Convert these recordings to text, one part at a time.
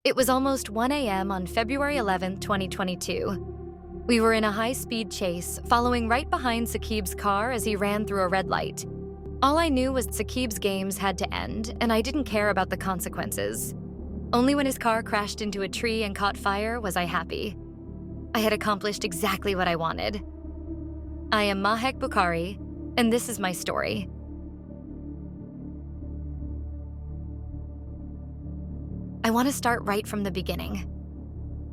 It was almost 1 a.m. on February 11, 2022. We were in a high-speed chase, following right behind Saqib's car as he ran through a red light. All I knew was Saqib's games had to end, and I didn't care about the consequences. Only when his car crashed into a tree and caught fire was I happy. I had accomplished exactly what I wanted. I am Mahek Bukhari, and this is my story. I want to start right from the beginning.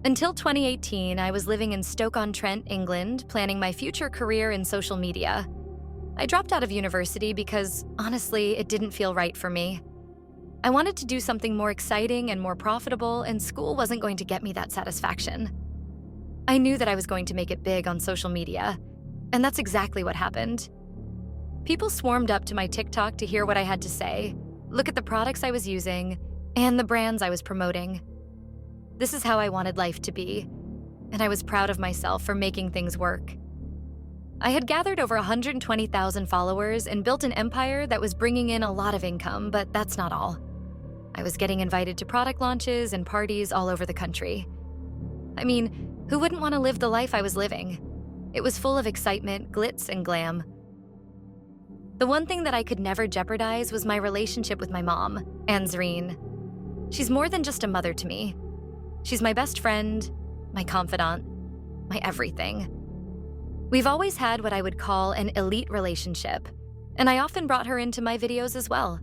Until 2018, I was living in Stoke-on-Trent, England, planning my future career in social media. I dropped out of university because, honestly, it didn't feel right for me. I wanted to do something more exciting and more profitable, and school wasn't going to get me that satisfaction. I knew that I was going to make it big on social media, and that's exactly what happened. People swarmed up to my TikTok to hear what I had to say, look at the products I was using, and the brands I was promoting. This is how I wanted life to be, and I was proud of myself for making things work. I had gathered over 120,000 followers and built an empire that was bringing in a lot of income, but that's not all. I was getting invited to product launches and parties all over the country. I mean, who wouldn't want to live the life I was living? It was full of excitement, glitz, and glam. The one thing that I could never jeopardize was my relationship with my mom, Anzreen. She's more than just a mother to me. She's my best friend, my confidant, my everything. We've always had what I would call an elite relationship, and I often brought her into my videos as well.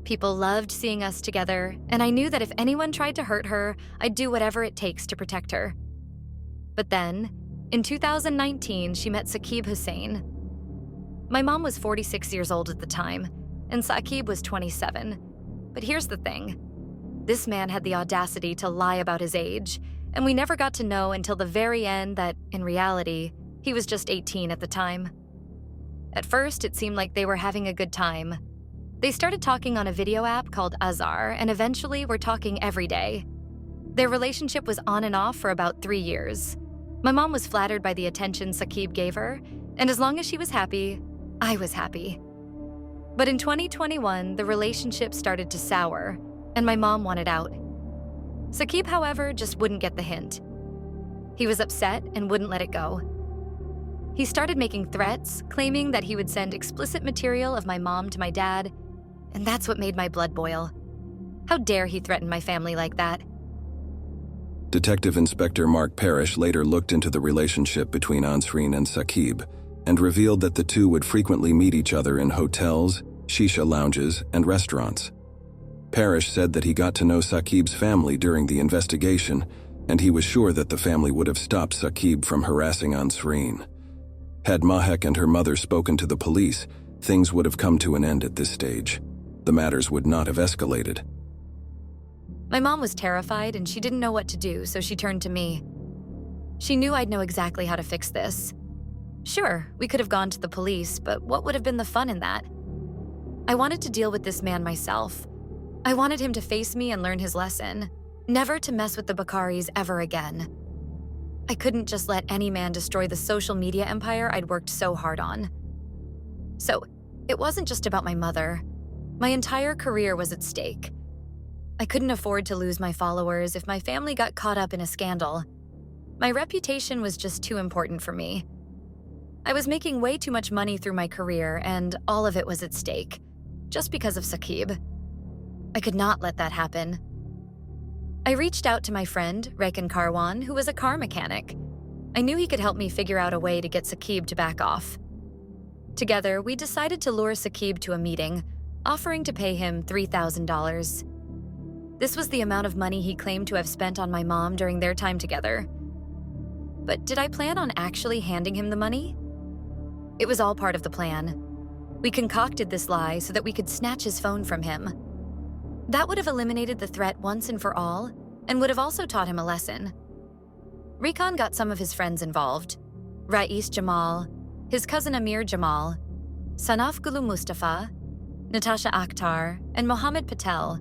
People loved seeing us together, and I knew that if anyone tried to hurt her, I'd do whatever it takes to protect her. But then, in 2019, she met Saqib Hussain. My mom was 46 years old at the time, and Saqib was 27. But here's the thing. This man had the audacity to lie about his age, and we never got to know until the very end that, in reality, he was just 18 at the time. At first, it seemed like they were having a good time. They started talking on a video app called Azar, and eventually were talking every day. Their relationship was on and off for about 3 years. My mom was flattered by the attention Saqib gave her, and as long as she was happy, I was happy. But in 2021, the relationship started to sour, and my mom wanted out. Saqib, however, just wouldn't get the hint. He was upset and wouldn't let it go. He started making threats, claiming that he would send explicit material of my mom to my dad, and that's what made my blood boil. How dare he threaten my family like that? Detective Inspector Mark Parrish later looked into the relationship between Anzreen and Saqib and revealed that the two would frequently meet each other in hotels, shisha lounges, and restaurants. Parrish said that he got to know Saqib's family during the investigation, and he was sure that the family would have stopped Saqib from harassing Anzreen. Had Mahek and her mother spoken to the police, things would have come to an end at this stage. The matters would not have escalated. My mom was terrified and she didn't know what to do, so she turned to me. She knew I'd know exactly how to fix this. Sure, we could have gone to the police, but what would have been the fun in that? I wanted to deal with this man myself. I wanted him to face me and learn his lesson, never to mess with the Bukharis ever again. I couldn't just let any man destroy the social media empire I'd worked so hard on. So, it wasn't just about my mother. My entire career was at stake. I couldn't afford to lose my followers if my family got caught up in a scandal. My reputation was just too important for me. I was making way too much money through my career, and all of it was at stake, just because of Saqib. I could not let that happen. I reached out to my friend, Rekan Karwan, who was a car mechanic. I knew he could help me figure out a way to get Saqib to back off. Together, we decided to lure Saqib to a meeting, offering to pay him $3,000. This was the amount of money he claimed to have spent on my mom during their time together. But did I plan on actually handing him the money? It was all part of the plan. We concocted this lie so that we could snatch his phone from him. That would have eliminated the threat once and for all, and would have also taught him a lesson. Rekan got some of his friends involved. Rais Jamal, his cousin Amir Jamal, Sanaf Gulu Mustafa, Natasha Akhtar, and Mohammed Patel.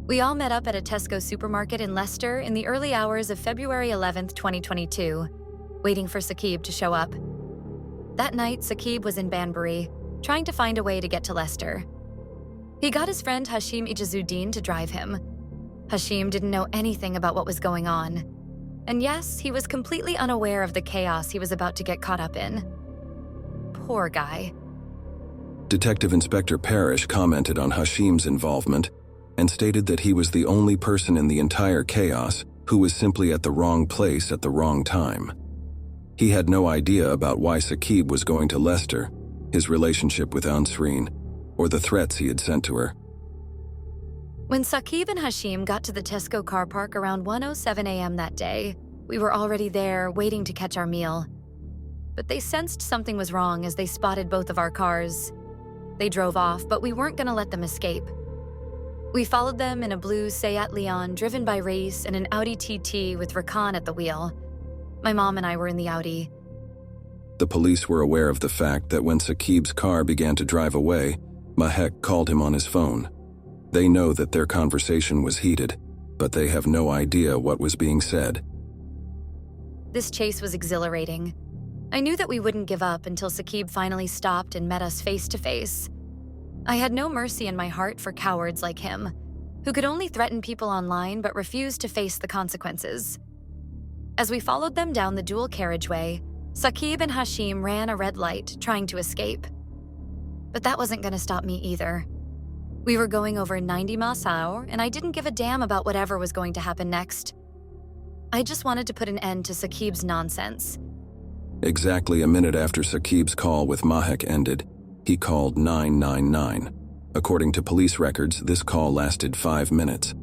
We all met up at a Tesco supermarket in Leicester in the early hours of February 11, 2022, waiting for Saqib to show up. That night, Saqib was in Banbury, trying to find a way to get to Leicester. He got his friend Hashim Ijazuddin to drive him. Hashim didn't know anything about what was going on. And yes, he was completely unaware of the chaos he was about to get caught up in. Poor guy. Detective Inspector Parrish commented on Hashim's involvement and stated that he was the only person in the entire chaos who was simply at the wrong place at the wrong time. He had no idea about why Saqib was going to Lester, his relationship with Ansreen, or the threats he had sent to her. When Saqib and Hashim got to the Tesco car park around 1:07 a.m. that day, we were already there waiting to catch our meal. But they sensed something was wrong as they spotted both of our cars. They drove off, but we weren't going to let them escape. We followed them in a blue Seat Leon driven by Race and an Audi TT with Rakan at the wheel. My mom and I were in the Audi. The police were aware of the fact that when Saqib's car began to drive away, Mahek called him on his phone. They know that their conversation was heated, but they have no idea what was being said. This chase was exhilarating. I knew that we wouldn't give up until Saqib finally stopped and met us face to face. I had no mercy in my heart for cowards like him, who could only threaten people online but refused to face the consequences. As we followed them down the dual carriageway, Saqib and Hashim ran a red light, trying to escape. But that wasn't going to stop me either. We were going over 90 miles an hour, and I didn't give a damn about whatever was going to happen next. I just wanted to put an end to Saqib's nonsense. Exactly a minute after Saqib's call with Mahek ended, he called 999. According to police records, this call lasted 5 minutes.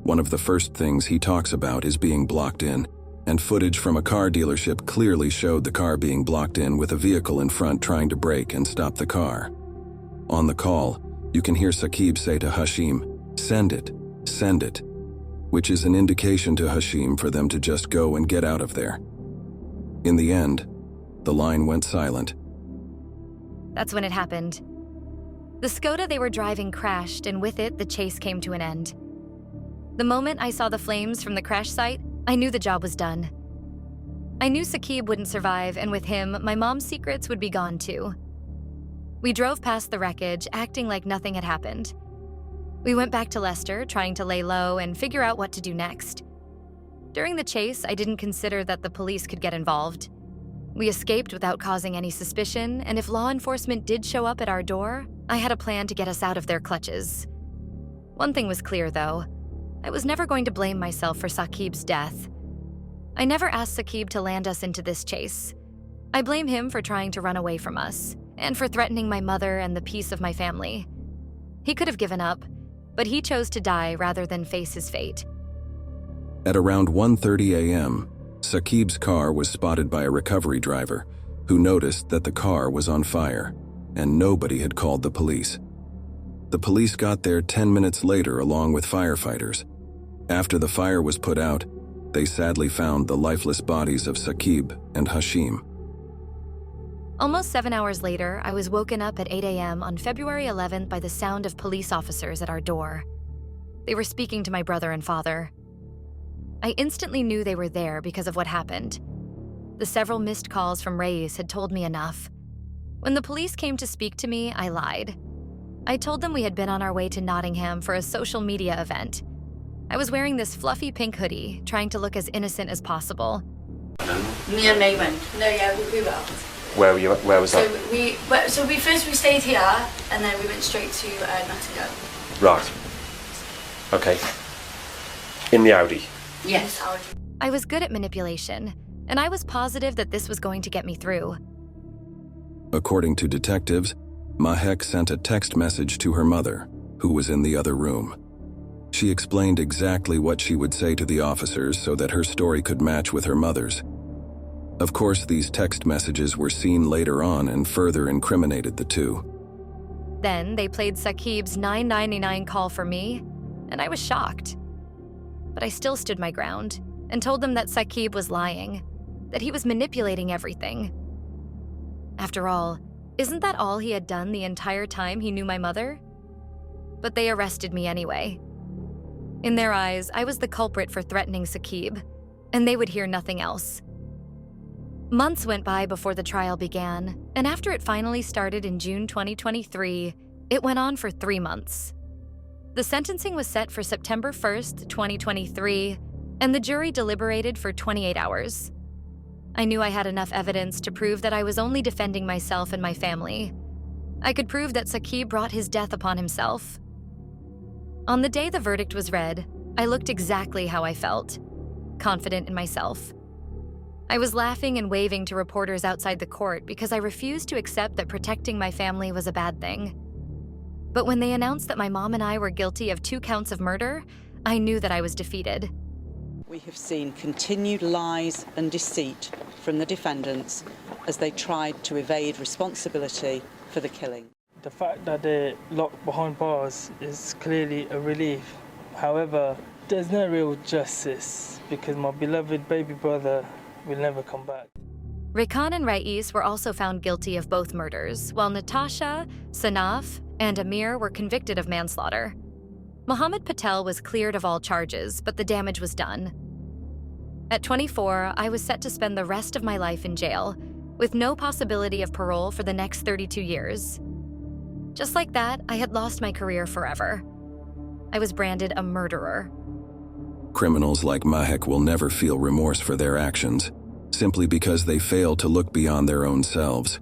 One of the first things he talks about is being blocked in, and footage from a car dealership clearly showed the car being blocked in with a vehicle in front trying to brake and stop the car. On the call, you can hear Saqib say to Hashim, send it, which is an indication to Hashim for them to just go and get out of there. In the end, the line went silent. That's when it happened. The Skoda they were driving crashed, and with it, the chase came to an end. The moment I saw the flames from the crash site, I knew the job was done. I knew Saqib wouldn't survive, and with him, my mom's secrets would be gone too. We drove past the wreckage, acting like nothing had happened. We went back to Lester, trying to lay low and figure out what to do next. During the chase, I didn't consider that the police could get involved. We escaped without causing any suspicion, and if law enforcement did show up at our door, I had a plan to get us out of their clutches. One thing was clear, though. I was never going to blame myself for Saqib's death. I never asked Saqib to land us into this chase. I blame him for trying to run away from us, and for threatening my mother and the peace of my family. He could have given up, but he chose to die rather than face his fate. At around 1:30 a.m., Saqib's car was spotted by a recovery driver who noticed that the car was on fire, and nobody had called the police. The police got there 10 minutes later along with firefighters. After the fire was put out, they sadly found the lifeless bodies of Saqib and Hashim. Almost 7 hours later, I was woken up at 8 a.m. on February 11th by the sound of police officers at our door. They were speaking to my brother and father. I instantly knew they were there because of what happened. The several missed calls from Reyes had told me enough. When the police came to speak to me, I lied. I told them we had been on our way to Nottingham for a social media event. I was wearing this fluffy pink hoodie, trying to look as innocent as possible. Me and May went. No, yeah, we were out. Where was that? So we stayed here, and then we went straight to Nottingham. Right. Okay. In the Audi. Yes. I was good at manipulation, and I was positive that this was going to get me through. According to detectives, Mahek sent a text message to her mother, who was in the other room. She explained exactly what she would say to the officers so that her story could match with her mother's. Of course, these text messages were seen later on and further incriminated the two. Then they played Saqib's 999 call for me, and I was shocked. But I still stood my ground and told them that Saqib was lying, that he was manipulating everything. After all, isn't that all he had done the entire time he knew my mother? But they arrested me anyway. In their eyes, I was the culprit for threatening Saqib, and they would hear nothing else. Months went by before the trial began, and after it finally started in June 2023, it went on for 3 months. The sentencing was set for September 1st, 2023, and the jury deliberated for 28 hours. I knew I had enough evidence to prove that I was only defending myself and my family. I could prove that Saqib brought his death upon himself. On the day the verdict was read, I looked exactly how I felt, confident in myself. I was laughing and waving to reporters outside the court because I refused to accept that protecting my family was a bad thing. But when they announced that my mom and I were guilty of 2 counts of murder, I knew that I was defeated. We have seen continued lies and deceit from the defendants as they tried to evade responsibility for the killing. The fact that they're locked behind bars is clearly a relief. However, there's no real justice because my beloved baby brother will never come back. Rekan and Rais were also found guilty of both murders, while Natasha, Sanaf, and Amir were convicted of manslaughter. Mohammed Patel was cleared of all charges, but the damage was done. At 24, I was set to spend the rest of my life in jail, with no possibility of parole for the next 32 years. Just like that, I had lost my career forever. I was branded a murderer. Criminals like Mahek will never feel remorse for their actions, simply because they fail to look beyond their own selves.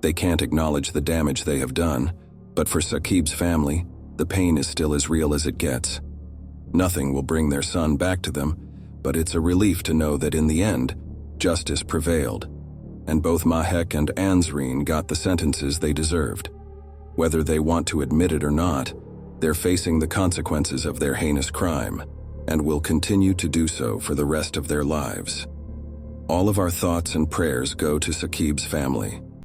They can't acknowledge the damage they have done, but for Saqib's family, the pain is still as real as it gets. Nothing will bring their son back to them, but it's a relief to know that in the end, justice prevailed, and both Mahek and Ansreen got the sentences they deserved. Whether they want to admit it or not, they're facing the consequences of their heinous crime, and will continue to do so for the rest of their lives. All of our thoughts and prayers go to Saqib's family.